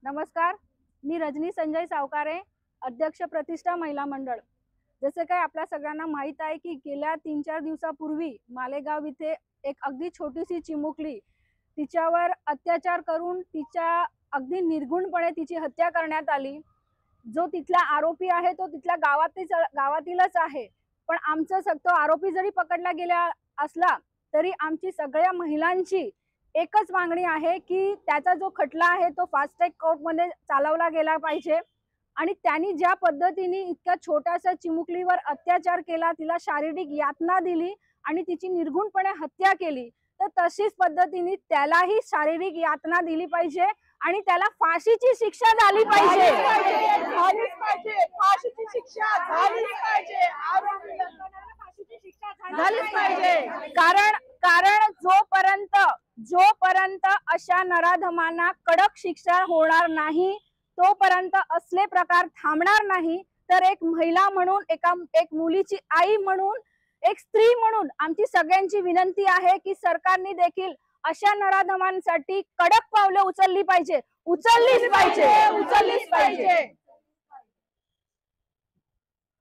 नमस्कार, मी रजनी संजय सावकारे, अध्यक्ष प्रतिष्ठा महिला मंडळ। जसे काय आपल्या सगळ्यांना माहित आहे की गेल्या 3-4 दिवसापूर्वी मालेगाव इथे एक अगदी छोटीशी चिमुकली तिच्यावर अत्याचार करून तिच्या अगदी निर्गुणपणे तिची हत्या करण्यात आली। जो तिथला आरोपी आहे तो तिथल्या गावातीलच आहे, पण आमचा तो आरोपी जरी पकडला गेला असला तरी आमची सगळ्या महिलांची एकच मागणी आहे की त्याचा जो खटला आहे तो फास्ट ट्रॅक कोर्टमध्ये चालवला गेला पाहिजे आणि त्यांनी ज्या पद्धतीने इतक्या छोट्याशा चिमुकलीवर अत्याचार केला, तिला शारीरिक यातना दिली आणि तिची निर्गुणपणे हत्या केली, तर तशीच पद्धतीने त्यालाही शारीरिक यातना दिली पाहिजे आणि त्याला फाशीची शिक्षा झाली पाहिजे। फाशीची शिक्षा झालीच पाहिजे। कारण जोपर्यंत अशा नराधमांना कडक शिक्षा होणार नाही तोपर्यंत असले प्रकार थांबणार नाही। तर एक महिला म्हणून, एक मुलीची आई म्हणून, एक स्त्री म्हणून आमची सगळ्यांची विनंती आहे की सरकारने देखील अशा नराधमांसाठी कडक पावले उचललीच पाहिजे।